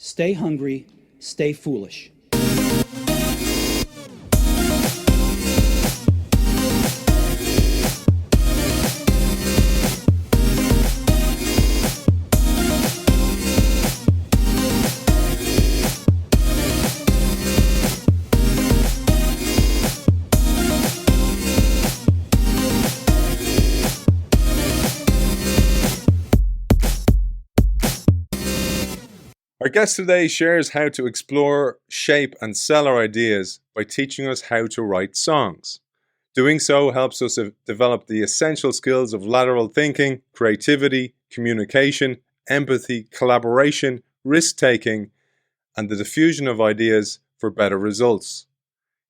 Stay hungry, stay foolish. Our guest today shares how to explore, shape, and sell our ideas by teaching us how to write songs. Doing so helps us develop the essential skills of lateral thinking, creativity, communication, empathy, collaboration, risk-taking, and the diffusion of ideas for better results.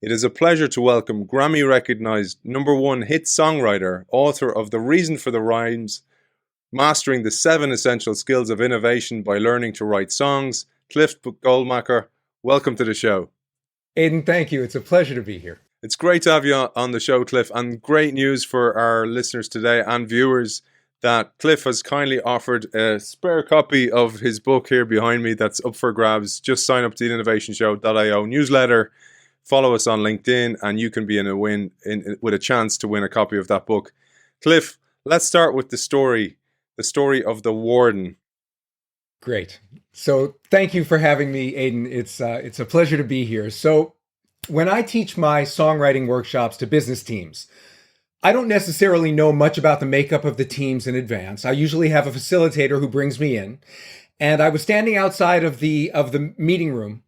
It is a pleasure to welcome Grammy-recognized #1 hit songwriter, author of The Reason for the Rhymes, Mastering the 7 Essential Skills of Innovation by Learning to Write Songs, Cliff Goldmacher. Welcome to the show. Aidan, thank you. It's a pleasure to be here. It's great to have you on the show, Cliff, and great news for our listeners today and viewers that Cliff has kindly offered a spare copy of his book here behind me that's up for grabs. Just sign up to the innovationshow.io newsletter, follow us on LinkedIn, and you can be with a chance to win a copy of that book. Cliff, let's start with the story of the Warden. Great. So thank you for having me, Aidan. It's a pleasure to be here. So when I teach my songwriting workshops to business teams, I don't necessarily know much about the makeup of the teams in advance. I usually have a facilitator who brings me in. And I was standing outside of the meeting room.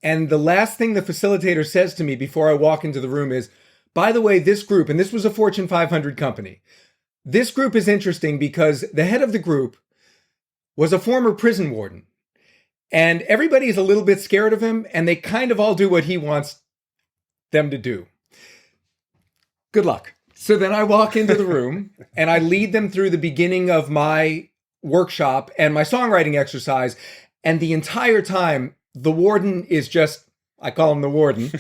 And the last thing the facilitator says to me before I walk into the room is, by the way, this group, and this was a Fortune 500 company, this group is interesting because the head of the group was a former prison warden. And everybody is a little bit scared of him, and they kind of all do what he wants them to do. Good luck. So then I walk into the room, and I lead them through the beginning of my workshop and my songwriting exercise. And the entire time, the warden is just, I call him the warden,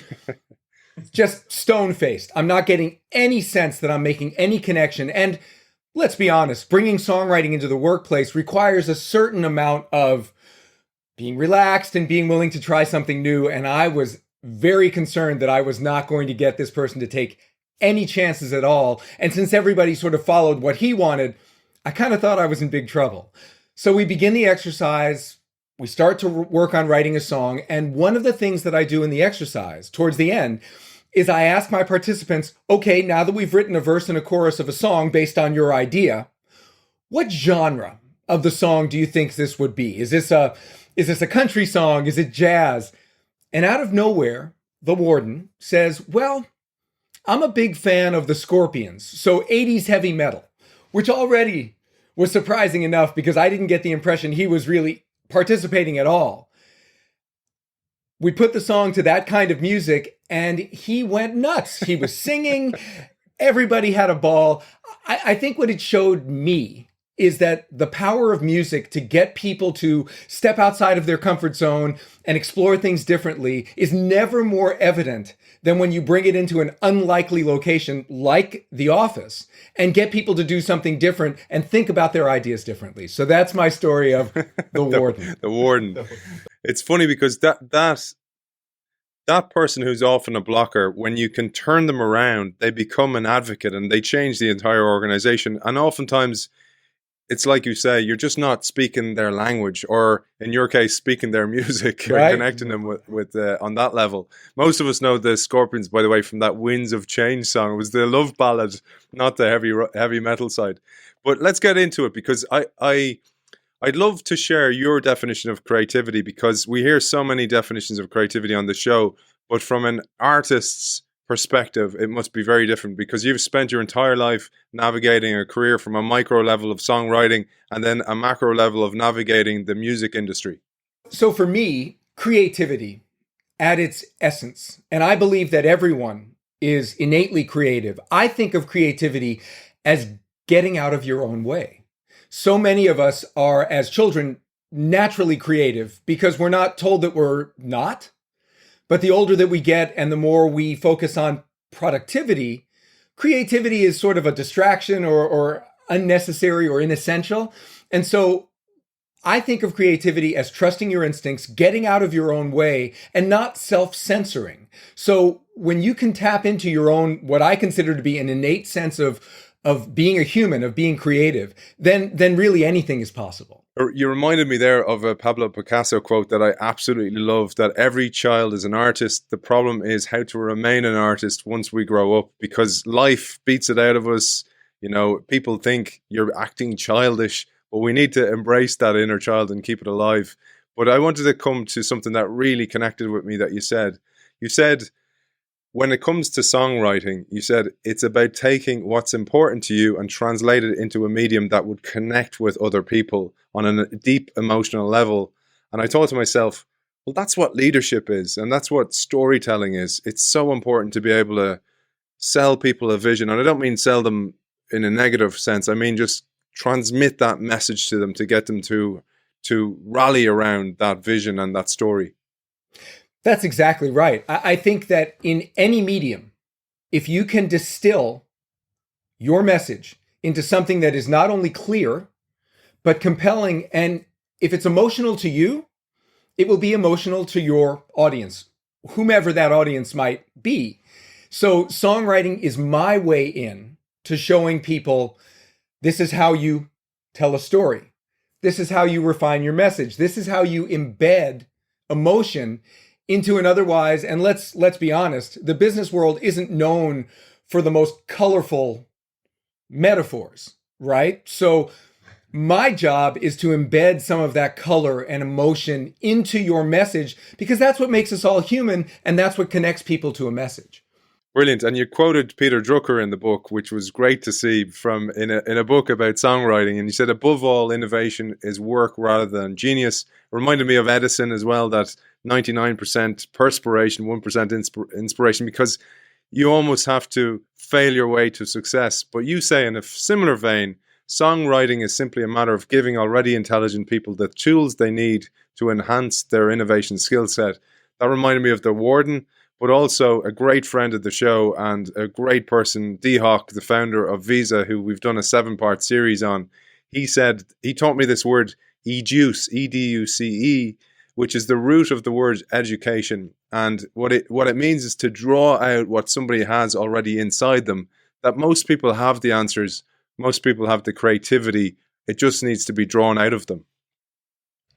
just stone-faced. I'm not getting any sense that I'm making any connection. And let's be honest, bringing songwriting into the workplace requires a certain amount of being relaxed and being willing to try something new. And I was very concerned that I was not going to get this person to take any chances at all. And since everybody sort of followed what he wanted, I kind of thought I was in big trouble. So we begin the exercise. We start to work on writing a song. And one of the things that I do in the exercise towards the end is I ask my participants, okay, now that we've written a verse and a chorus of a song based on your idea, what genre of the song do you think this would be? Is this a country song? Is it jazz? And out of nowhere, the warden says, well, I'm a big fan of the Scorpions, so 80s heavy metal, which already was surprising enough because I didn't get the impression he was really participating at all. We put the song to that kind of music and he went nuts. He was singing. Everybody had a ball. I think what it showed me is that the power of music to get people to step outside of their comfort zone and explore things differently is never more evident than when you bring it into an unlikely location like the office and get people to do something different and think about their ideas differently. So that's my story of the warden. The warden. It's funny because that person who's often a blocker, when you can turn them around, they become an advocate and they change the entire organization. And oftentimes, it's like you say, you're just not speaking their language, or in your case, speaking their music, right, or connecting them with on that level. Most of us know the Scorpions, by the way, from that Winds of Change song. It was the love ballad, not the heavy metal side. But let's get into it because I'd love to share your definition of creativity, because we hear so many definitions of creativity on the show, but from an artist's perspective, it must be very different because you've spent your entire life navigating a career from a micro level of songwriting and then a macro level of navigating the music industry. So for me, creativity at its essence, and I believe that everyone is innately creative. I think of creativity as getting out of your own way. So many of us are, as children, naturally creative because we're not told that we're not. But the older that we get and the more we focus on productivity, creativity is sort of a distraction or unnecessary or inessential. And so I think of creativity as trusting your instincts, getting out of your own way, and not self-censoring. So when you can tap into your own, what I consider to be an innate sense of being a human, of being creative, then really anything is possible. You reminded me there of a Pablo Picasso quote that I absolutely love, that every child is an artist. The problem is how to remain an artist once we grow up, because life beats it out of us. You know, people think you're acting childish, but we need to embrace that inner child and keep it alive. But I wanted to come to something that really connected with me that you said. You said, when it comes to songwriting, you said it's about taking what's important to you and translate it into a medium that would connect with other people on a deep emotional level. And I thought to myself, well, that's what leadership is, and that's what storytelling is. It's so important to be able to sell people a vision. And I don't mean sell them in a negative sense. I mean just transmit that message to them to get them to rally around that vision and that story. That's exactly right. I think that in any medium, if you can distill your message into something that is not only clear, but compelling, and if it's emotional to you, it will be emotional to your audience, whomever that audience might be. So songwriting is my way in to showing people, this is how you tell a story. This is how you refine your message. This is how you embed emotion into an otherwise, and let's be honest, the business world isn't known for the most colorful metaphors, right? So my job is to embed some of that color and emotion into your message, because that's what makes us all human, and that's what connects people to a message. Brilliant. And you quoted Peter Drucker in the book, which was great to see from in a book about songwriting. And you said, above all, innovation is work rather than genius. Reminded me of Edison as well, that 99% perspiration, 1% inspiration, because you almost have to fail your way to success. But you say in a similar vein, songwriting is simply a matter of giving already intelligent people the tools they need to enhance their innovation skill set. That reminded me of the Warden, but also a great friend of the show and a great person, D Hawk, the founder of Visa, who we've done a 7-part series on. He said, he taught me this word, educe, E-D-U-C-E, which is the root of the word education. And what it means is to draw out what somebody has already inside them, that most people have the answers, most people have the creativity, it just needs to be drawn out of them.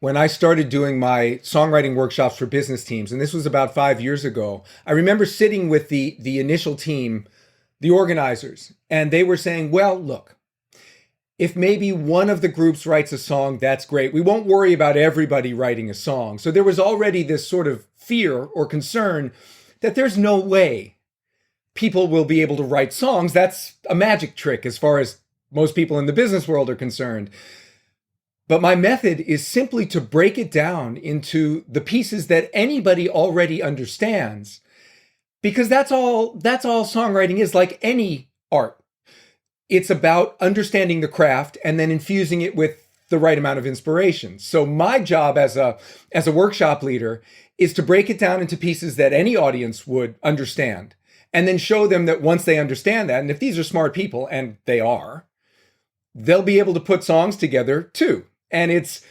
When I started doing my songwriting workshops for business teams, and this was about 5 years ago, I remember sitting with the initial team, the organizers, and they were saying, well, look, if maybe one of the groups writes a song, that's great. We won't worry about everybody writing a song. So there was already this sort of fear or concern that there's no way people will be able to write songs. That's a magic trick as far as most people in the business world are concerned. But my method is simply to break it down into the pieces that anybody already understands, because that's all songwriting is, like any art. It's about understanding the craft and then infusing it with the right amount of inspiration. So my job as a workshop leader is to break it down into pieces that any audience would understand, and then show them that once they understand that, and if these are smart people, and they are, they'll be able to put songs together too. And it's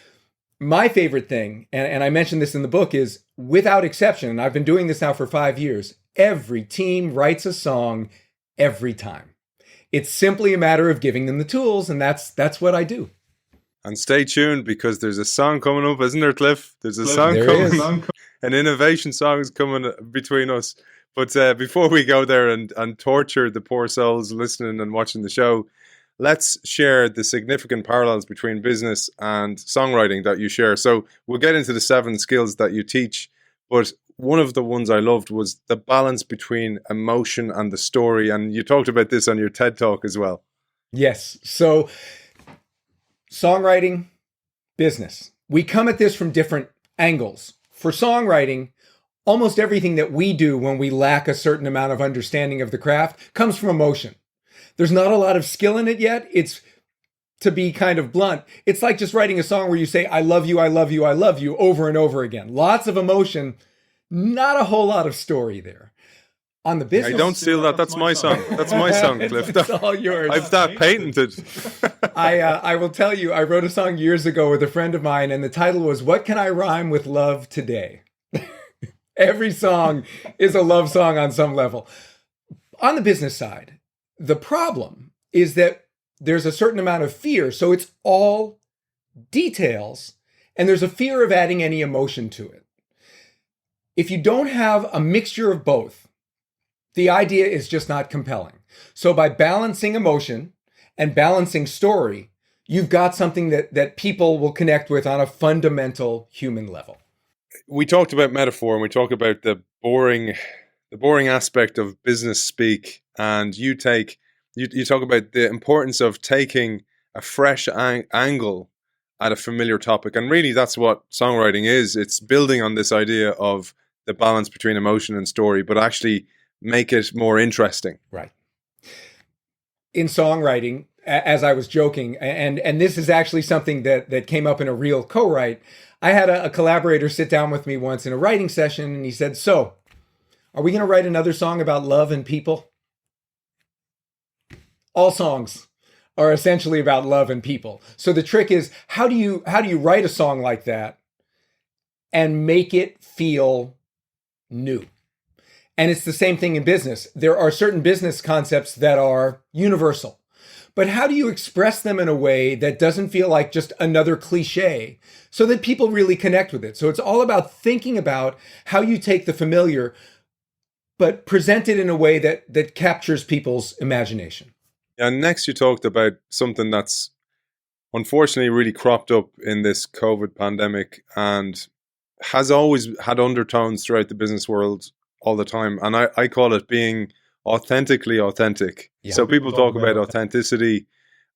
my favorite thing, and I mentioned this in the book, is without exception, and I've been doing this now for 5 years, every team writes a song every time. It's simply a matter of giving them the tools, and that's what I do. And stay tuned, because there's a song coming up, isn't there, Cliff? There's a song coming. An innovation song is coming between us. But before we go there and torture the poor souls listening and watching the show, let's share the significant parallels between business and songwriting that you share. So we'll get into the 7 skills that you teach, but one of the ones I loved was the balance between emotion and the story. And you talked about this on your TED Talk as well. Yes. So songwriting, business. We come at this from different angles. For songwriting, almost everything that we do when we lack a certain amount of understanding of the craft comes from emotion. There's not a lot of skill in it yet. It's, to be kind of blunt, it's like just writing a song where you say, I love you, I love you, I love you, over and over again. Lots of emotion, not a whole lot of story there. On the Hey, business, don't steal that. That's my song. That's my song, Cliff. it's all yours. I've that patented. I will tell you, I wrote a song years ago with a friend of mine, and the title was "What Can I Rhyme with Love Today?" Every song is a love song on some level. On the business side, the problem is that there's a certain amount of fear, so it's all details, and there's a fear of adding any emotion to it. If you don't have a mixture of both, the idea is just not compelling. So by balancing emotion and balancing story, you've got something that people will connect with on a fundamental human level. We talked about metaphor, and we talked about the boring aspect of business speak, and you talk about the importance of taking a fresh angle at a familiar topic, and really that's what songwriting is. It's building on this idea of the balance between emotion and story, but actually make it more interesting. Right. In songwriting, as I was joking, and this is actually something that came up in a real co-write, I had a collaborator sit down with me once in a writing session, and he said, "So, are we going to write another song about love and people?" All songs are essentially about love and people. So the trick is, how do you write a song like that and make it feel new? And it's the same thing in business. There are certain business concepts that are universal, but how do you express them in a way that doesn't feel like just another cliche so that people really connect with it? So it's all about thinking about how you take the familiar, but present it in a way that captures people's imagination. And next you talked about something that's unfortunately really cropped up in this COVID pandemic and has always had undertones throughout the business world all the time. And I call it being authentically authentic. Yeah. So people talk about authenticity,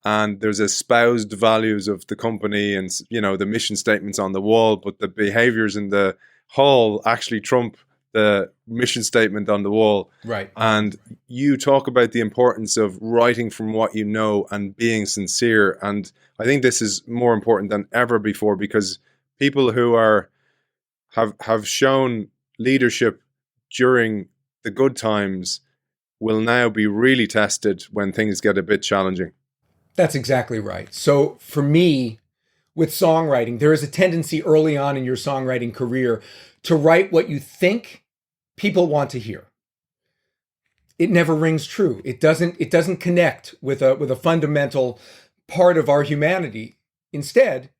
and there's espoused values of the company and, the mission statements on the wall, but the behaviors in the hall actually trump the mission statement on the wall. Right. And you talk about the importance of writing from what you know and being sincere. And I think this is more important than ever before, because people who have shown leadership during the good times will now be really tested when things get a bit challenging. That's exactly right. So for me, with songwriting, there is a tendency early on in your songwriting career to write what you think people want to hear. It never rings true. It doesn't connect with a fundamental part of our humanity. Instead,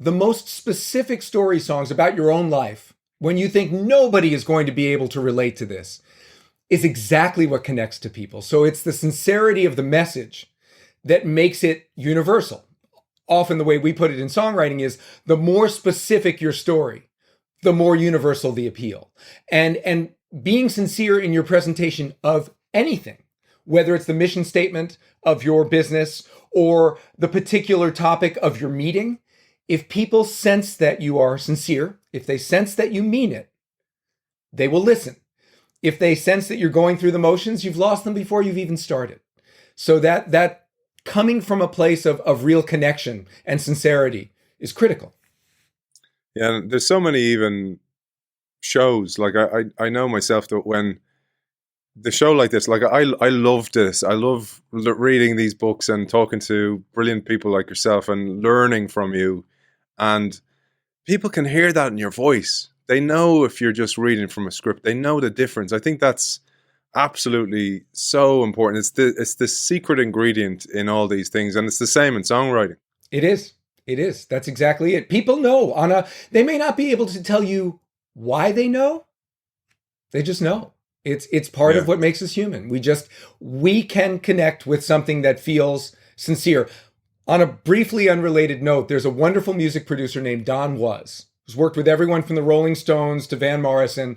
the most specific story songs about your own life, when you think nobody is going to be able to relate to this, is exactly what connects to people. So it's the sincerity of the message that makes it universal. Often the way we put it in songwriting is, the more specific your story, the more universal the appeal. And being sincere in your presentation of anything, whether it's the mission statement of your business or the particular topic of your meeting, if people sense that you are sincere, if they sense that you mean it, they will listen. If they sense that you're going through the motions, you've lost them before you've even started. So that coming from a place of real connection and sincerity is critical. Yeah, and there's so many even shows. Like I know myself that when the show like this, like I love this. I love reading these books and talking to brilliant people like yourself and learning from you. And people can hear that in your voice. They know if you're just reading from a script. They know the difference. I think that's absolutely so important. It's the secret ingredient in all these things, and it's the same in songwriting. It is. It is. That's exactly it. People know they may not be able to tell you why they know. They just know. It's part of what makes us human. We can connect with something that feels sincere. On a briefly unrelated note, there's a wonderful music producer named Don Was, who's worked with everyone from the Rolling Stones to Van Morrison.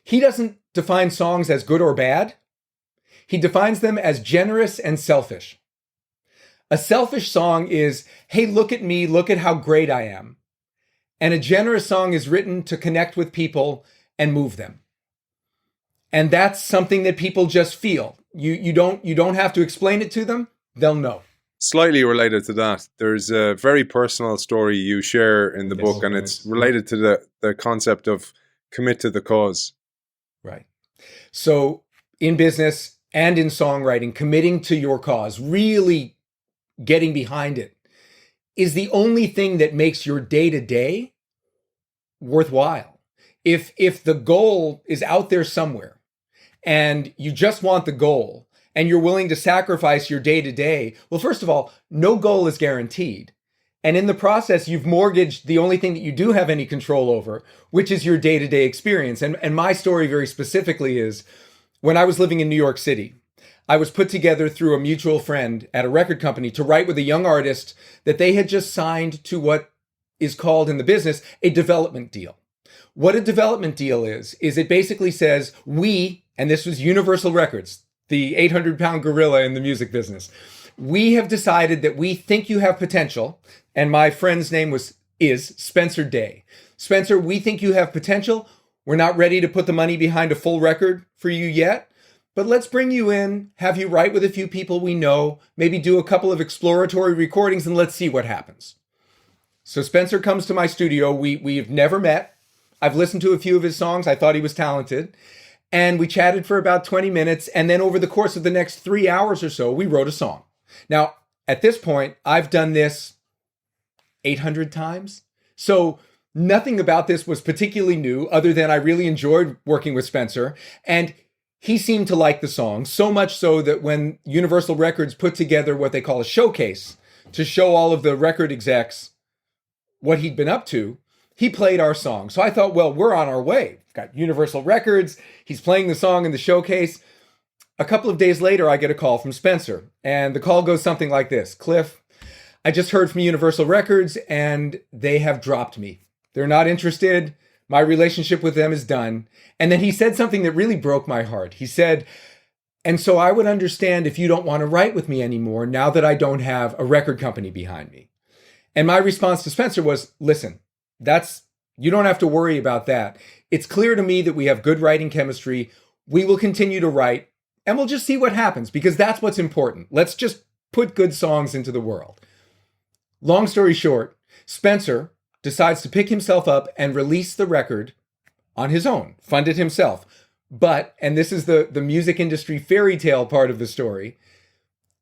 He doesn't define songs as good or bad. He defines them as generous and selfish. A selfish song is, hey, look at me, look at how great I am. And a generous song is written to connect with people and move them. And that's something that people just feel. You don't have to explain it to them. They'll know. Slightly related to that, there's a very personal story you share in the book, and it's related to the concept of commit to the cause. Right. So in business and in songwriting, committing to your cause, really getting behind it, is the only thing that makes your day-to-day worthwhile. If the goal is out there somewhere and you just want the goal and you're willing to sacrifice your day-to-day, well, first of all, no goal is guaranteed. And in the process, you've mortgaged the only thing that you do have any control over, which is your day-to-day experience. And my story very specifically is when I was living in New York City, I was put together through a mutual friend at a record company to write with a young artist that they had just signed to what is called in the business a development deal. What a development deal is it basically says we, and this was Universal Records, the 800-pound gorilla in the music business, we have decided that we think you have potential, and my friend's name is Spencer Day. Spencer, we think you have potential. We're not ready to put the money behind a full record for you yet, but let's bring you in, have you write with a few people we know, maybe do a couple of exploratory recordings, and let's see what happens. So Spencer comes to my studio. We've never met. I've listened to a few of his songs. I thought he was talented. And we chatted for about 20 minutes. And then over the course of the next 3 hours or so, we wrote a song. Now, at this point, I've done this 800 times. So nothing about this was particularly new other than I really enjoyed working with Spencer. And he seemed to like the song, so much so that when Universal Records put together what they call a showcase to show all of the record execs what he'd been up to, he played our song. So I thought, well, we're on our way. We've got Universal Records. He's playing the song in the showcase. A couple of days later, I get a call from Spencer. And the call goes something like this. Cliff, I just heard from Universal Records and they have dropped me. They're not interested. My relationship with them is done. And then he said something that really broke my heart. He said, and so I would understand if you don't want to write with me anymore now that I don't have a record company behind me. And my response to Spencer was, listen, you don't have to worry about that. It's clear to me that we have good writing chemistry. We will continue to write and we'll just see what happens because that's what's important. Let's just put good songs into the world. Long story short, Spencer decides to pick himself up and release the record on his own, fund it himself. But, and this is the music industry fairy tale part of the story,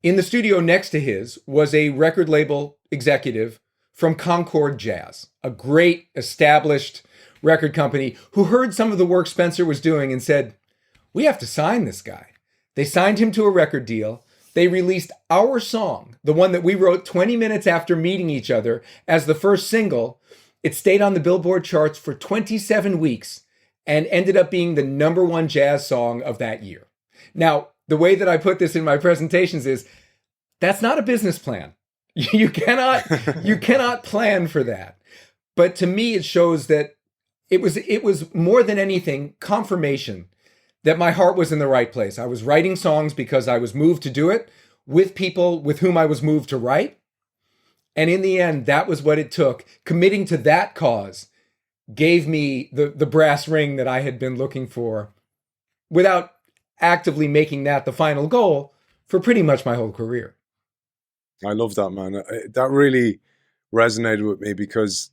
in the studio next to his was a record label executive from Concord Jazz, a great established record company who heard some of the work Spencer was doing and said, we have to sign this guy. They signed him to a record deal. They released our song, the one that we wrote 20 minutes after meeting each other, as the first single. It stayed on the Billboard charts for 27 weeks and ended up being the #1 jazz song of that year. Now, the way that I put this in my presentations is, that's not a business plan. You cannot plan for that. But to me, it shows that it was more than anything confirmation that my heart was in the right place. I was writing songs because I was moved to do it with people with whom I was moved to write. And in the end, that was what it took. Committing to that cause gave me the brass ring that I had been looking for without actively making that the final goal for pretty much my whole career. I love that, man. That really resonated with me because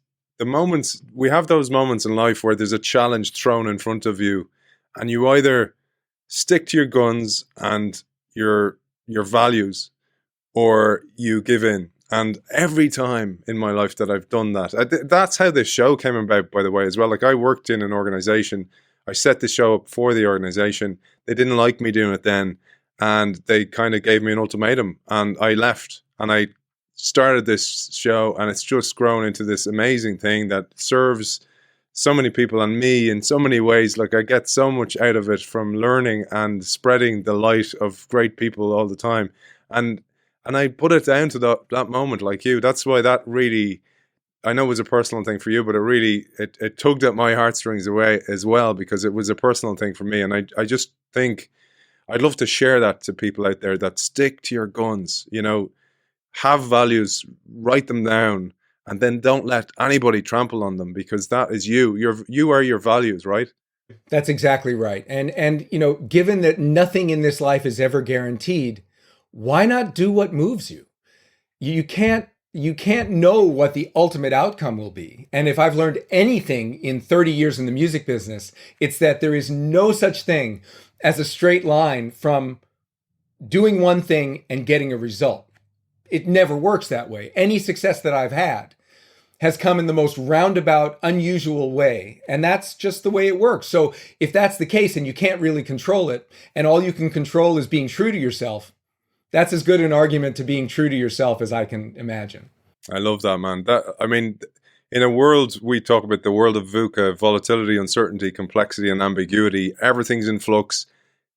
we have those moments in life where there's a challenge thrown in front of you and you either stick to your guns and your values or you give in. And every time in my life that I've done that, that's how this show came about, by the way, as well. Like, I worked in an organization. I set the show up for the organization. They didn't like me doing it then. And they kind of gave me an ultimatum and I left and I started this show, and it's just grown into this amazing thing that serves so many people and me in so many ways. Like, I get so much out of it from learning and spreading the light of great people all the time. And I put it down to that moment, like you. That's why that really, I know it was a personal thing for you, but it really, it tugged at my heartstrings away as well, because it was a personal thing for me. And I just think I'd love to share that to people out there, that stick to your guns, have values, write them down, and then don't let anybody trample on them, because that is you. You are your values, right? That's exactly right. And given that nothing in this life is ever guaranteed, why not do what moves you? You can't you can't know what the ultimate outcome will be. And if I've learned anything in 30 years in the music business, it's that there is no such thing as a straight line from doing one thing and getting a result. It never works that way. Any success that I've had has come in the most roundabout, unusual way. And that's just the way it works. So if that's the case and you can't really control it, and all you can control is being true to yourself, that's as good an argument to being true to yourself as I can imagine. I love that, man. In a world, we talk about the world of VUCA, volatility, uncertainty, complexity, and ambiguity. Everything's in flux.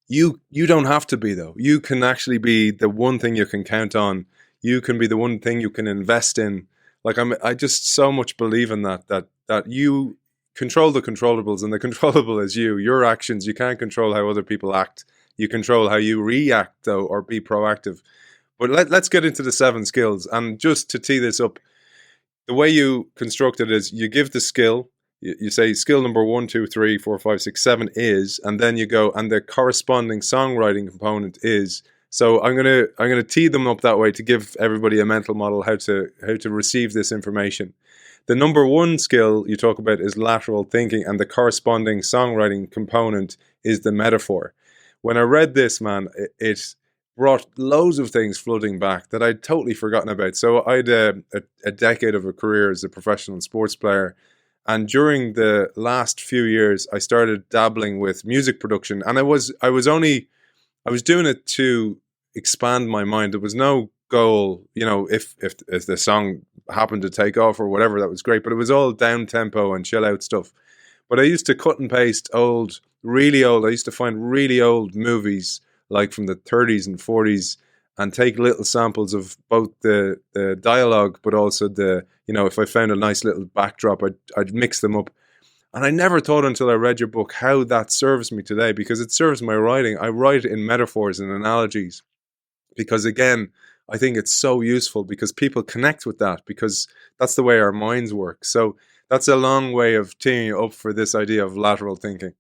You don't have to be, though. You can actually be the one thing you can count on. You can be the one thing you can invest in. Like I just so much believe in that you control the controllables, and the controllable is you. Your actions. You can't control how other people act. You control how you react, though, or be proactive. But let's get into the 7 skills. And just to tee this up, the way you construct it is you give the skill, you say skill number 1, 2, 3, 4, 5, 6, 7 is, and then you go, and the corresponding songwriting component is. So I'm gonna tee them up that way to give everybody a mental model how to receive this information. The number 1 skill you talk about is lateral thinking, and the corresponding songwriting component is the metaphor. When I read this, man, it brought loads of things flooding back that I'd totally forgotten about. So I had a decade of a career as a professional sports player. And during the last few years, I started dabbling with music production. And I was doing it to expand my mind. There was no goal, if the song happened to take off or whatever, that was great. But it was all down tempo and chill out stuff. But I used to cut and paste really old. I used to find really old movies, like from the 30s and 40s, and take little samples of both the dialogue, but also if I found a nice little backdrop, I'd mix them up. And I never thought until I read your book how that serves me today, because it serves my writing. I write in metaphors and analogies because, again, I think it's so useful because people connect with that, because that's the way our minds work. So that's a long way of teeing you up for this idea of lateral thinking.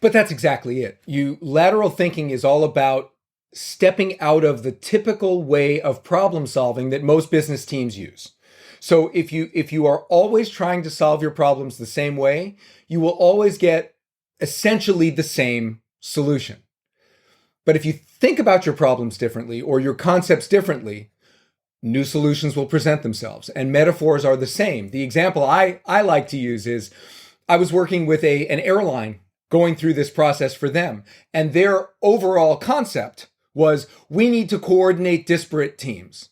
But that's exactly it. Lateral thinking is all about stepping out of the typical way of problem solving that most business teams use. So if you are always trying to solve your problems the same way, you will always get essentially the same solution. But if you think about your problems differently or your concepts differently, new solutions will present themselves. And metaphors are the same. The example I like to use is I was working with an airline going through this process for them. And their overall concept was, we need to coordinate disparate teams.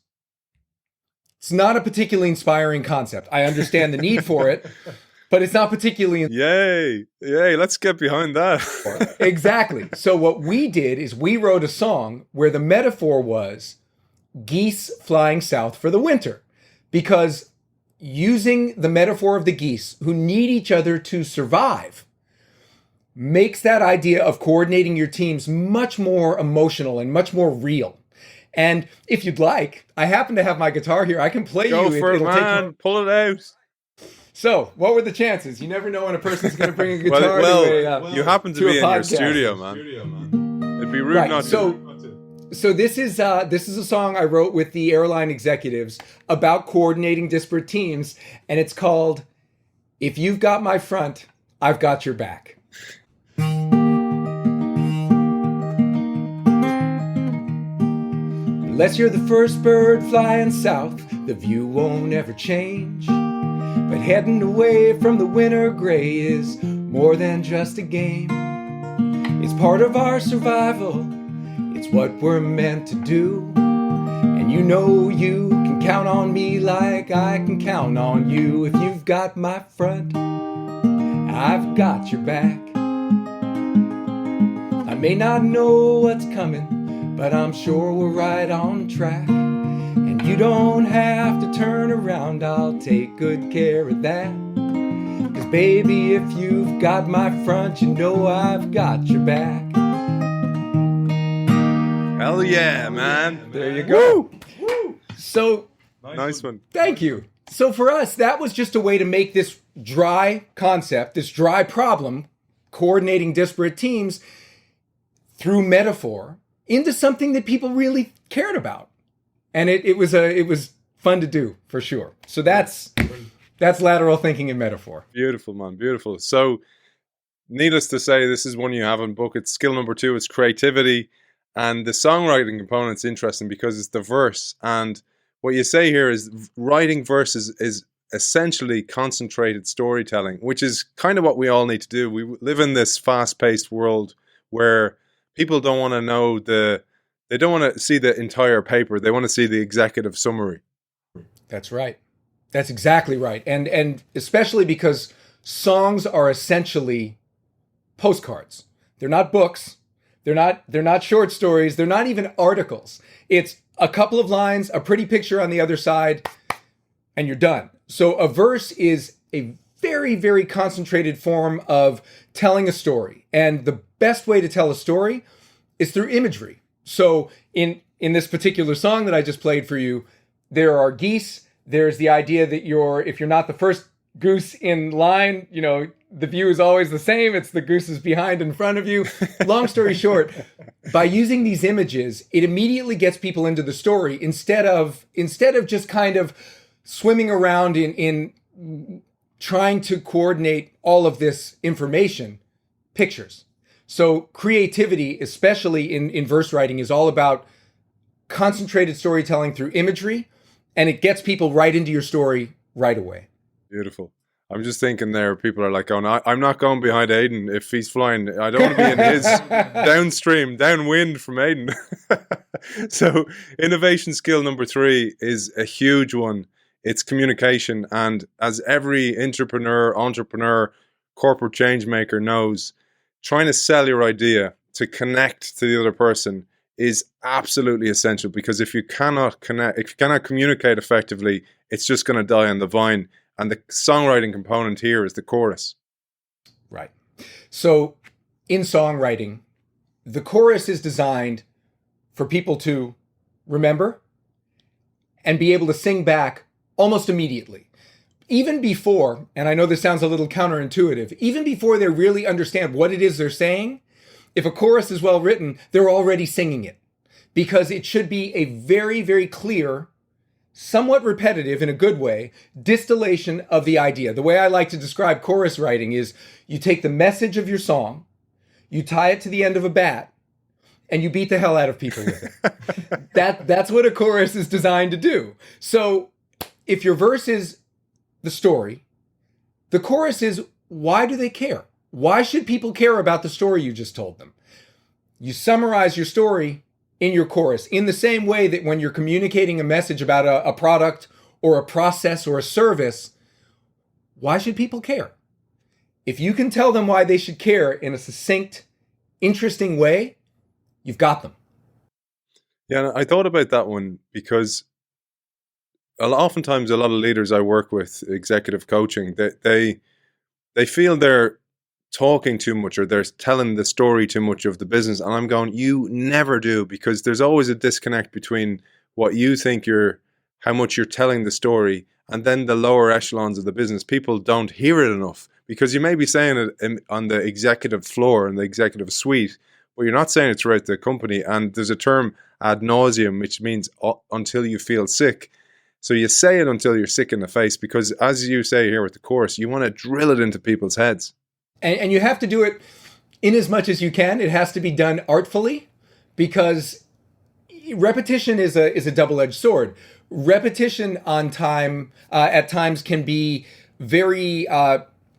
It's not a particularly inspiring concept. I understand the need for it, but it's not particularly... Yay, let's get behind that. Exactly. So what we did is we wrote a song where the metaphor was geese flying south for the winter, because using the metaphor of the geese who need each other to survive makes that idea of coordinating your teams much more emotional and much more real. And if you'd like, I happen to have my guitar here. I can play Go you. for it, man. Pull it out. So, what were the chances? You never know when a person's going to bring a guitar to you happen to be in your studio, man. It'd be rude not to. So this is a song I wrote with the airline executives about coordinating disparate teams, and it's called "If You've Got My Front, I've Got Your Back." Unless you're the first bird flying south, the view won't ever change. But heading away from the winter gray is more than just a game. It's part of our survival. It's what we're meant to do. And you can count on me like I can count on you. If you've got my front, I've got your back. I may not know what's coming, but I'm sure we're right on track. And you don't have to turn around, I'll take good care of that. 'Cause baby, if you've got my front, I've got your back. Hell yeah, man. There you go. Woo! So, nice one. Thank you. So for us, that was just a way to make this dry concept, this dry problem, coordinating disparate teams through metaphor, into something that people really cared about. And it was fun to do for sure. So that's lateral thinking and metaphor. Beautiful, man. Beautiful. So needless to say, this is one you have in book. It's skill number 2. It's creativity. And the songwriting component's interesting because it's the verse. And what you say here is writing verses is essentially concentrated storytelling, which is kind of what we all need to do. We live in this fast-paced world where people don't want to know they don't want to see the entire paper. They want to see the executive summary. That's right. That's exactly right. And especially because songs are essentially postcards. They're not books. They're not short stories. They're not even articles. It's a couple of lines, a pretty picture on the other side, and you're done. So a verse is a very, very concentrated form of telling a story. And the best way to tell a story is through imagery. So in this particular song that I just played for you, there are geese. There's the idea that if you're not the first goose in line, the view is always the same. It's the gooses behind in front of you. Long story short, by using these images, it immediately gets people into the story instead of just kind of swimming around in trying to coordinate all of this information. Pictures. So creativity, especially in verse writing, is all about concentrated storytelling through imagery, and it gets people right into your story right away. Beautiful. I'm just thinking there, people are like, I'm not going behind Aidan if he's flying. I don't want to be in his downwind from Aidan. So innovation skill number 3 is a huge one. It's communication. And as every entrepreneur, corporate change maker knows, trying to sell your idea to connect to the other person is absolutely essential, because if you cannot communicate effectively, it's just going to die on the vine. And the songwriting component here is the chorus. Right. So in songwriting, the chorus is designed for people to remember and be able to sing back almost immediately. Even before, and I know this sounds a little counterintuitive, even before they really understand what it is they're saying, if a chorus is well written, they're already singing it, because it should be a very, very clear, somewhat repetitive in a good way, distillation of the idea. The way I like to describe chorus writing is you take the message of your song, you tie it to the end of a bat, and you beat the hell out of people with it. That's what a chorus is designed to do. So if your verse is the story, the chorus is, why do they care? Why should people care about the story you just told them? You summarize your story in your chorus in the same way that when you're communicating a message about a product or a process or a service, why should people care? If you can tell them why they should care in a succinct, interesting way, you've got them. Yeah, I thought about that one because oftentimes a lot of leaders I work with, executive coaching, they feel they're talking too much or they're telling the story too much of the business. And I'm going, you never do, because there's always a disconnect between what you think how much you're telling the story and then the lower echelons of the business. People don't hear it enough because you may be saying it on the executive floor and the executive suite, but you're not saying it throughout the company. And there's a term ad nauseum, which means until you feel sick. So you say it until you're sick in the face, because as you say here with the chorus, you want to drill it into people's heads. And you have to do it in as much as you can. It has to be done artfully, because repetition is a double-edged sword. Repetition on time at times can be very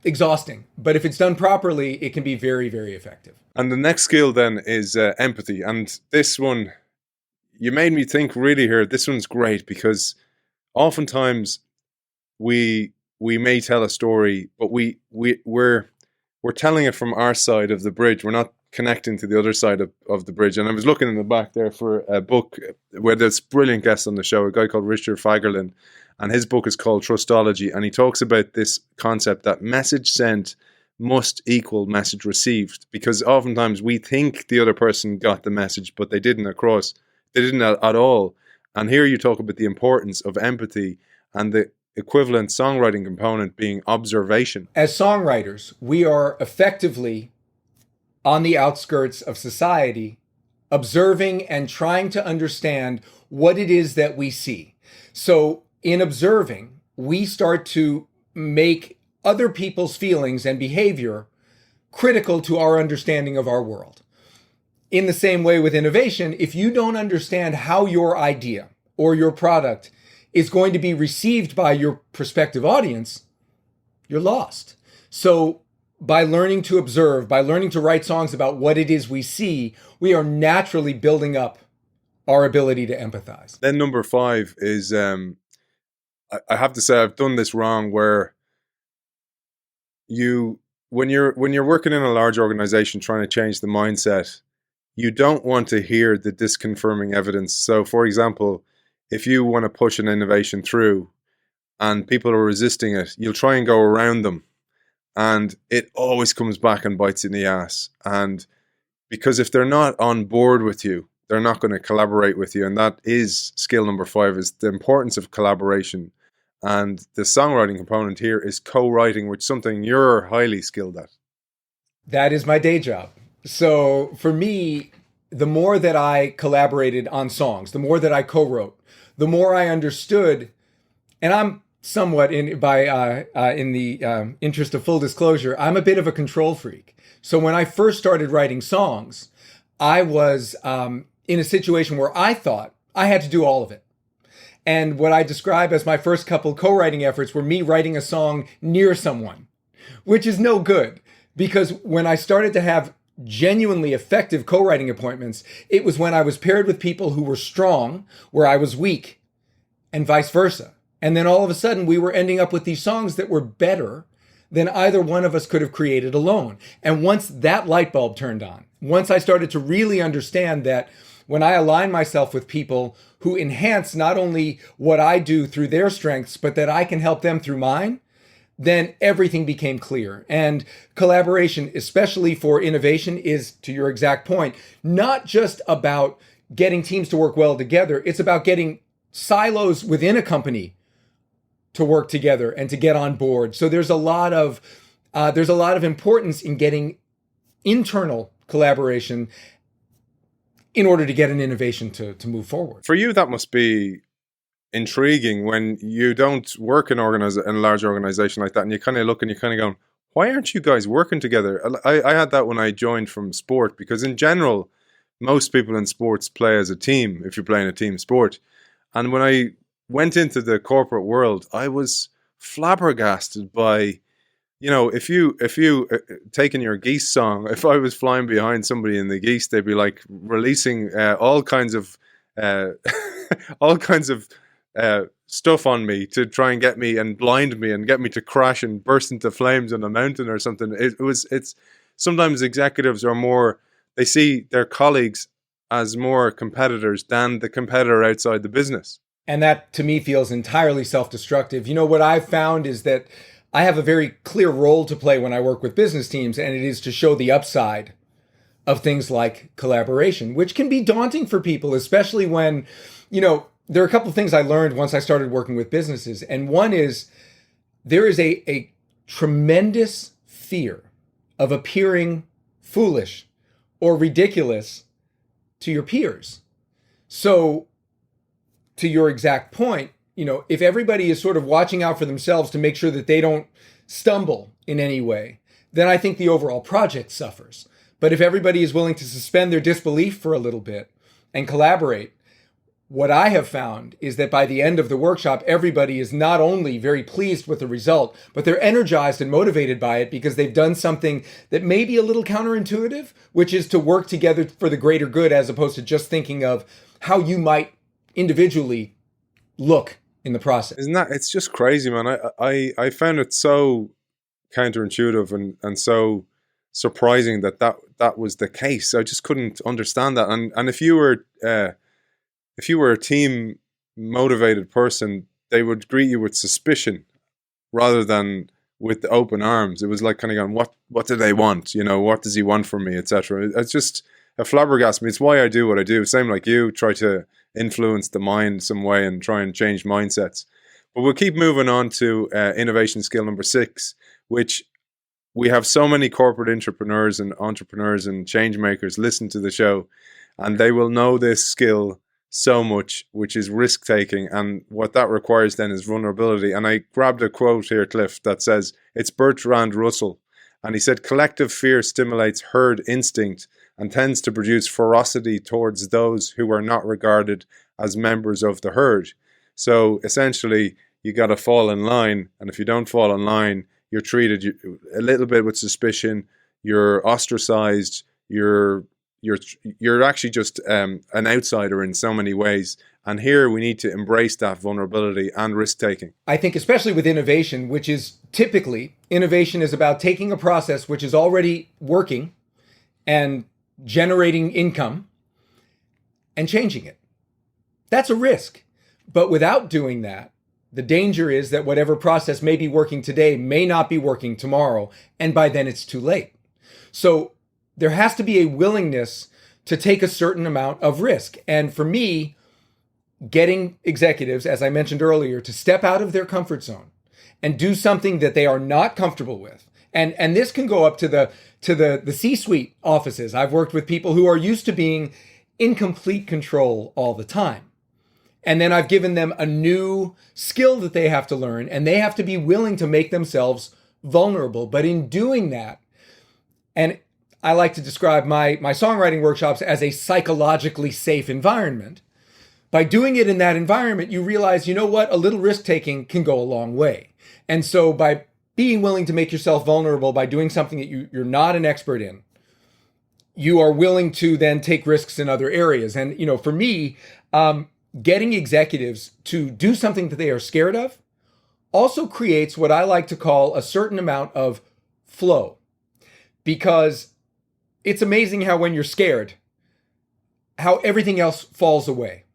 exhausting, but if it's done properly, it can be very, very effective. And the next skill then is empathy. And this one, you made me think really here. This one's great because oftentimes we may tell a story, but we're telling it from our side of the bridge. We're not connecting to the other side of the bridge. And I was looking in the back there for a book where there's brilliant guests on the show, a guy called Richard Fagerlin, and his book is called Trustology. And he talks about this concept that message sent must equal message received, because oftentimes we think the other person got the message, but they didn't at all. And here you talk about the importance of empathy and the equivalent songwriting component being observation. As songwriters, we are effectively on the outskirts of society, observing and trying to understand what it is that we see. So in observing, we start to make other people's feelings and behavior critical to our understanding of our world. In the same way with innovation, if you don't understand how your idea or your product is going to be received by your prospective audience, you're lost. So by learning to observe, by learning to write songs about what it is we see, we are naturally building up our ability to empathize. Then number 5 is, I have to say I've done this wrong, where when you're working in a large organization trying to change the mindset, you don't want to hear the disconfirming evidence. So for example, if you want to push an innovation through and people are resisting it, you'll try and go around them, and it always comes back and bites in the ass. And because if they're not on board with you, they're not going to collaborate with you. And that is skill number 5, is the importance of collaboration. And the songwriting component here is co-writing, which is something you're highly skilled at. That is my day job. So for me, the more that I collaborated on songs, the more that I co-wrote, the more I understood, and I'm somewhat in the interest of full disclosure, I'm a bit of a control freak. So when I first started writing songs, I was in a situation where I thought I had to do all of it. And what I describe as my first couple co-writing efforts were me writing a song near someone, which is no good, because when I started to have genuinely effective co-writing appointments, it was when I was paired with people who were strong, where I was weak, and vice versa. And then all of a sudden we were ending up with these songs that were better than either one of us could have created alone. And once that light bulb turned on, once I started to really understand that when I align myself with people who enhance not only what I do through their strengths, but that I can help them through mine, then everything became clear. And collaboration, especially for innovation, is, to your exact point, not just about getting teams to work well together. It's about getting silos within a company to work together and to get on board. So there's a lot of importance in getting internal collaboration in order to get an innovation to move forward. For you, that must be intriguing when you don't work in a large organization like that, and you kind of look and you kind of go, why aren't you guys working together? I had that when I joined from sport, because in general, most people in sports play as a team if you're playing a team sport. And when I went into the corporate world, I was flabbergasted by, if you taking your geese song, if I was flying behind somebody in the geese, they'd be like releasing all kinds of stuff on me to try and get me and blind me and get me to crash and burst into flames on a mountain or something. It's sometimes executives are more, they see their colleagues as more competitors than the competitor outside the business. And that to me feels entirely self-destructive. What I've found is that I have a very clear role to play when I work with business teams, and it is to show the upside of things like collaboration, which can be daunting for people, especially when, there are a couple of things I learned once I started working with businesses. And one is there is a tremendous fear of appearing foolish or ridiculous to your peers. So to your exact point, if everybody is sort of watching out for themselves to make sure that they don't stumble in any way, then I think the overall project suffers. But if everybody is willing to suspend their disbelief for a little bit and collaborate, what I have found is that by the end of the workshop, everybody is not only very pleased with the result, but they're energized and motivated by it because they've done something that may be a little counterintuitive, which is to work together for the greater good, as opposed to just thinking of how you might individually look in the process. Isn't that, it's just crazy, man. I found it so counterintuitive and so surprising that was the case. I just couldn't understand that. And if you were a team motivated person, they would greet you with suspicion rather than with open arms. It was like kind of going, what do they want? What does he want from me, etc. It's just a flabbergasted me. It's why I do what I do. Same like you, try to influence the mind some way and try and change mindsets. But we'll keep moving on to innovation skill number 6, which we have so many corporate entrepreneurs and change makers listen to the show, and they will know this skill so much, which is risk taking. And what that requires then is vulnerability. And I grabbed a quote here, Cliff, that says, it's Bertrand Russell. And he said, collective fear stimulates herd instinct and tends to produce ferocity towards those who are not regarded as members of the herd. So essentially, you got to fall in line. And if you don't fall in line, you're treated a little bit with suspicion. You're ostracized. You're actually just an outsider in so many ways. And here we need to embrace that vulnerability and risk taking. I think especially with innovation, which is typically, innovation is about taking a process which is already working and generating income and changing it. That's a risk. But without doing that, the danger is that whatever process may be working today may not be working tomorrow. And by then it's too late. So there has to be a willingness to take a certain amount of risk. And for me, getting executives, as I mentioned earlier, to step out of their comfort zone and do something that they are not comfortable with. And this can go up to the C-suite offices. I've worked with people who are used to being in complete control all the time. And then I've given them a new skill that they have to learn, and they have to be willing to make themselves vulnerable. But in doing that, and I like to describe my songwriting workshops as a psychologically safe environment. By doing it in that environment, you realize, you know what, a little risk taking can go a long way. And so by being willing to make yourself vulnerable, by doing something that you're not an expert in, you are willing to then take risks in other areas. And, for me, getting executives to do something that they are scared of also creates what I like to call a certain amount of flow. Because it's amazing how when you're scared, how everything else falls away.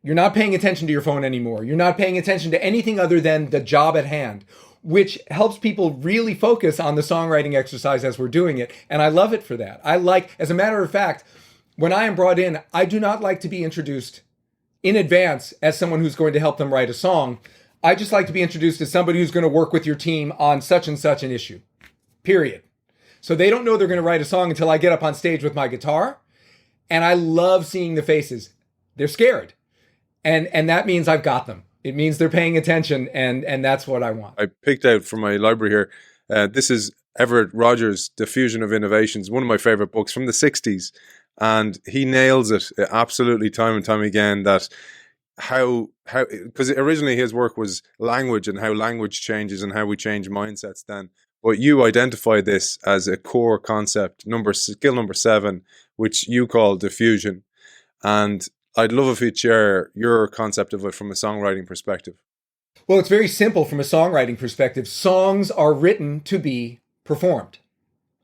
You're not paying attention to your phone anymore. You're not paying attention to anything other than the job at hand, which helps people really focus on the songwriting exercise as we're doing it. And I love it for that. As a matter of fact, when I am brought in, I do not like to be introduced in advance as someone who's going to help them write a song. I just like to be introduced as somebody who's going to work with your team on such and such an issue, period. So they don't know they're going to write a song until I get up on stage with my guitar. And I love seeing the faces. They're scared. And that means I've got them. It means they're paying attention, and that's what I want. I picked out from my library here, this is Everett Rogers' Diffusion of Innovations, one of my favorite books from the 60s. And he nails it absolutely time and time again, that how because originally his work was language and how language changes and how we change mindsets then. But you identify this as a core concept, skill number 7, which you call diffusion. And I'd love if you'd share your concept of it from a songwriting perspective. Well, it's very simple from a songwriting perspective. Songs are written to be performed.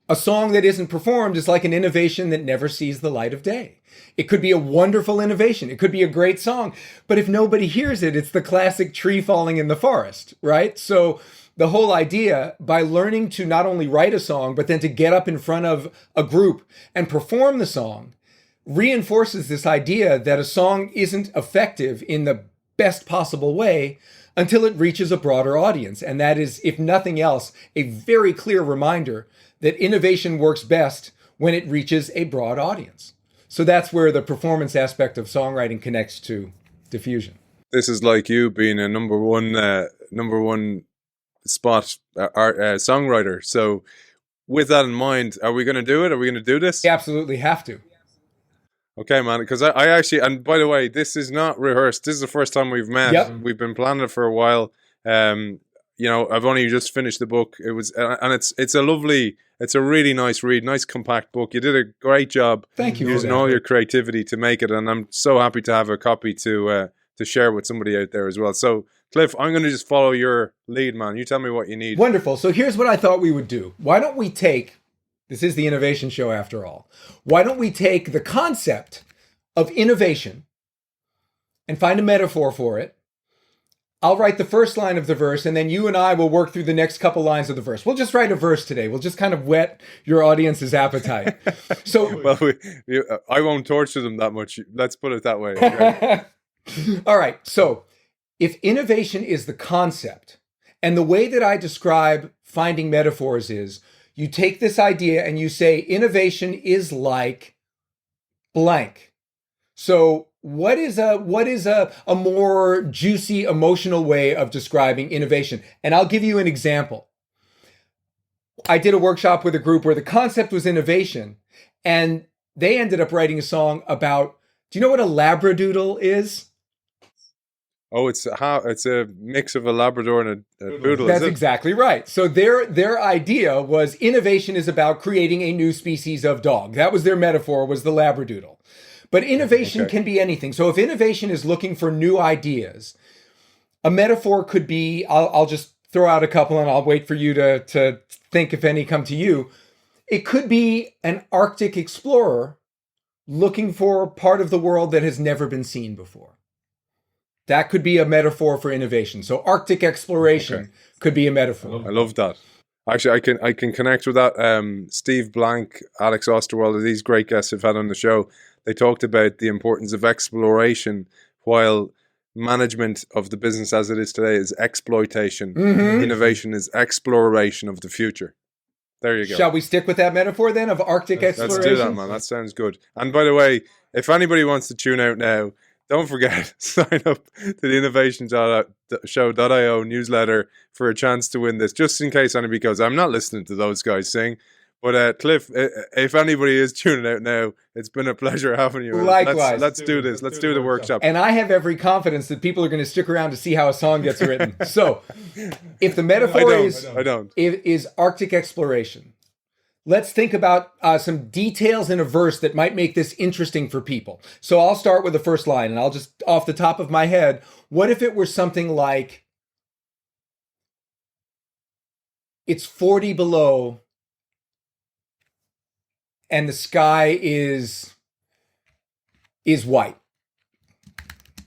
A song that isn't performed is like an innovation that never sees the light of day. It could be a wonderful innovation. It could be a great song. But if nobody hears it, it's the classic tree falling in the forest, right? So the whole idea, by learning to not only write a song, but then to get up in front of a group and perform the song, reinforces this idea that a song isn't effective in the best possible way until it reaches a broader audience. And that is, if nothing else, a very clear reminder that innovation works best when it reaches a broad audience. So that's where the performance aspect of songwriting connects to diffusion. This is like you being a number one spot songwriter. So with that in mind, are we going to do it? Are we going to do this? We absolutely have to. Okay, man, because I actually, and by the way, this is not rehearsed. This is the first time we've met. Yep. We've been planning it for a while. I've only just finished the book. It was, and it's a really nice read, nice compact book. You did a great job. Thank you. Using all your creativity to make it, and I'm so happy to have a copy to share with somebody out there as well. So, Cliff, I'm going to just follow your lead, man. You tell me what you need. Wonderful. So here's what I thought we would do. Why don't we take, this is the innovation show after all, why don't we take the concept of innovation and find a metaphor for it. I'll write the first line of the verse, and then you and I will work through the next couple lines of the verse. We'll just write a verse today. We'll just kind of whet your audience's appetite. So, well, I won't torture them that much. Let's put it that way. Right? All right. So if innovation is the concept, and the way that I describe finding metaphors is, you take this idea and you say, innovation is like blank. So what is a more juicy emotional way of describing innovation? And I'll give you an example. I did a workshop with a group where the concept was innovation, and they ended up writing a song about, do you know what a labradoodle is? Oh, it's a mix of a Labrador and a poodle. That's is it? exactly right. So their idea was innovation is about creating a new species of dog. That was their metaphor, was the labradoodle. But innovation can be anything. So if innovation is looking for new ideas, a metaphor could be, I'll just throw out a couple and I'll wait for you to think if any come to you. It could be an Arctic explorer looking for part of the world that has never been seen before. That could be a metaphor for innovation. So Arctic exploration could be a metaphor. I love that. Actually, I can connect with that. Steve Blank, Alex Osterwalder, these great guests have had on the show. They talked about the importance of exploration, while management of the business as it is today is exploitation. Innovation is exploration of the future. There you go. Shall we stick with that metaphor then of Arctic exploration? Let's do that, man. That sounds good. And by the way, if anybody wants to tune out now, don't forget, sign up to the innovation.show.io newsletter for a chance to win this, just in case anybody goes, I'm not listening to those guys sing. But Cliff, if anybody is tuning out now, it's been a pleasure having you. Likewise. Let's do this. Let's do the workshop. And I have every confidence that people are going to stick around to see how a song gets written. So if the metaphor is Arctic exploration, let's think about some details in a verse that might make this interesting for people. So I'll start with the first line, and I'll just, off the top of my head, what if it were something like, it's 40 below, and the sky is white,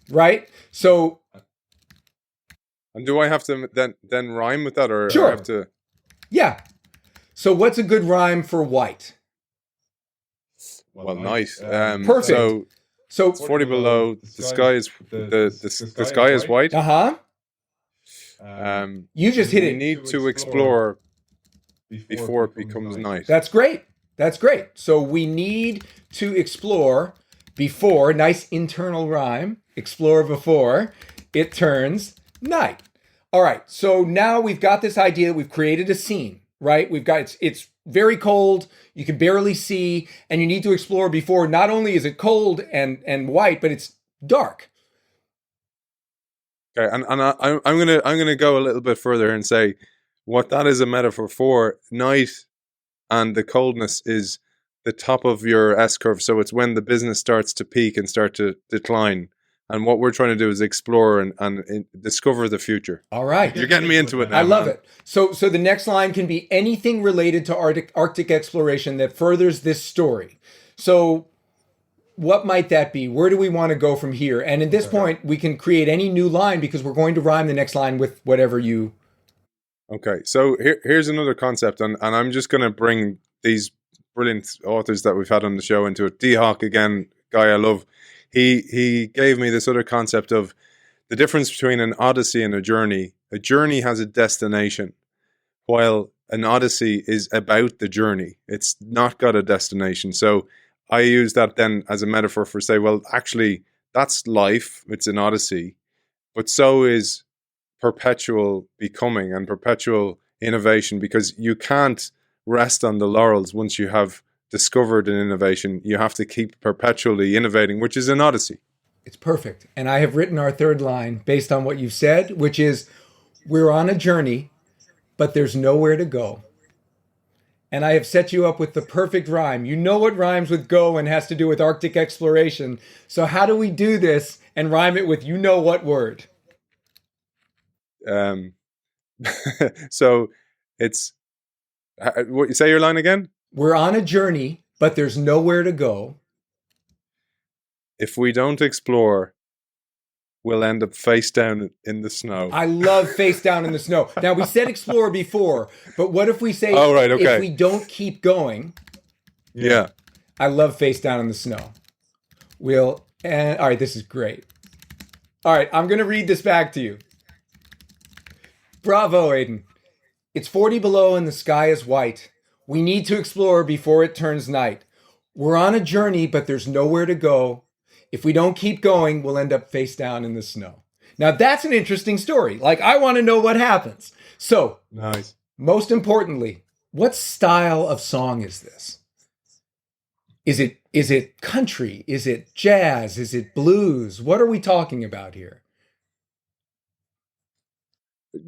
right? So, and do I have to then rhyme with that, or sure. I have to? Yeah. So what's a good rhyme for white? Well, nice. Perfect. So it's 40 below. The sky is the sky is white. You just hit it. We need to explore before it becomes night. That's great. That's great. So we need to explore before, nice internal rhyme, explore before it turns night. All right. So now we've got this idea. We've created a scene, right? We've got, it's very cold. You can barely see, and you need to explore before. Not only is it cold and white, but it's dark. Okay. And I'm gonna go a little bit further and say what that is a metaphor for. Night and the coldness is the top of your S-curve. So it's when the business starts to peak and start to decline. And what we're trying to do is explore and discover the future. All right. You're getting me into it now. I love it. So the next line can be anything related to Arctic exploration that furthers this story. So what might that be? Where do we want to go from here? And at this point, we can create any new line because we're going to rhyme the next line with whatever you... Okay, so here's another concept, and I'm just going to bring these brilliant authors that we've had on the show into it. D. Hawk, again, guy I love. He gave me this other concept of the difference between an odyssey and a journey. A journey has a destination, while an odyssey is about the journey. It's not got a destination. So I use that then as a metaphor for say, well, actually, that's life. It's an odyssey, but so is perpetual becoming and perpetual innovation, because you can't rest on the laurels once you have discovered an innovation. You have to keep perpetually innovating, which is an odyssey. It's perfect. And I have written our third line based on what you've said, which is, we're on a journey, but there's nowhere to go. And I have set you up with the perfect rhyme. You know what rhymes with go and has to do with Arctic exploration. So how do we do this and rhyme it with you know what word? So it's, what, say your line again? We're on a journey, but there's nowhere to go. If we don't explore, we'll end up face down in the snow. I love face down in the snow. Now, we said explore before, but what if we say, oh, right, okay. If we don't keep going? Yeah. I love face down in the snow. All right, this is great. All right, I'm going to read this back to you. Bravo, Aidan. It's 40 below and the sky is white. We need to explore before it turns night. We're on a journey, but there's nowhere to go. If we don't keep going, we'll end up face down in the snow. Now, that's an interesting story. Like, I want to know what happens. So, Nice. most importantly, what style of song is this? Is it country? Is it jazz? Is it blues? What are we talking about here?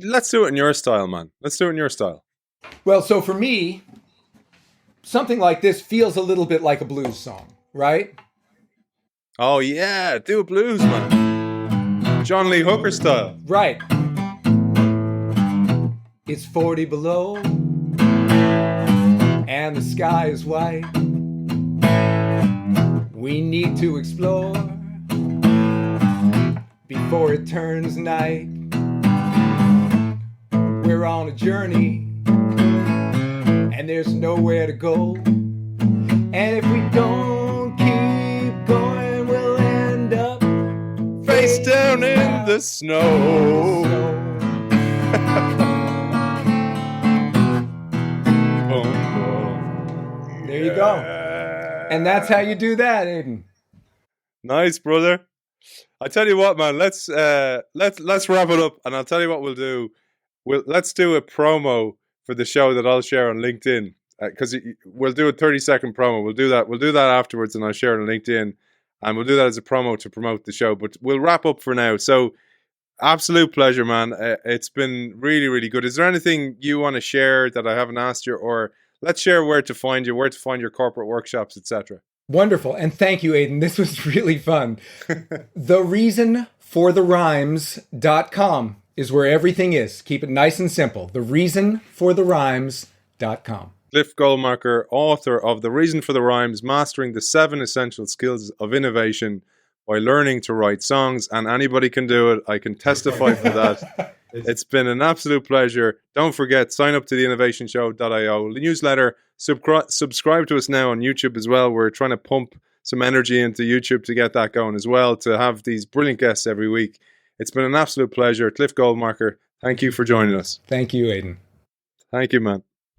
Let's do it in your style, man. Let's do it in your style. Well, so for me, something like this feels a little bit like a blues song, right? Oh, yeah. Do a blues, man. John Lee Hooker style. Right. It's 40 below, and the sky is white. We need to explore before it turns night. We're on a journey, and there's nowhere to go. And if we don't keep going, we'll end up Face down in the snow. There you go. And that's how you do that, Aidan. Nice, brother. I tell you what, man. Let's wrap it up, and I'll tell you what we'll do. Let's do a promo for the show that I'll share on LinkedIn, because we'll do a 30-second promo. We'll do that afterwards, and I'll share it on LinkedIn, and we'll do that as a promo to promote the show. But we'll wrap up for now. So, absolute pleasure, man. It's been really, really good. Is there anything you want to share that I haven't asked you, or let's share where to find you, where to find your corporate workshops, etc.? Wonderful. And thank you, Aidan. This was really fun. TheReasonForTheRhymes.com is where everything is. Keep it nice and simple. TheReasonForTheRhymes.com. Cliff Goldmacher, author of The Reason for the Rhymes, Mastering the 7 Essential Skills of Innovation by Learning to Write Songs. And anybody can do it. I can testify for that. It's been an absolute pleasure. Don't forget, sign up to the innovationshow.io newsletter. Subscribe to us now on YouTube as well. We're trying to pump some energy into YouTube to get that going as well, to have these brilliant guests every week. It's been an absolute pleasure. Cliff Goldmacher, thank you for joining us. Thank you, Aidan. Thank you, man.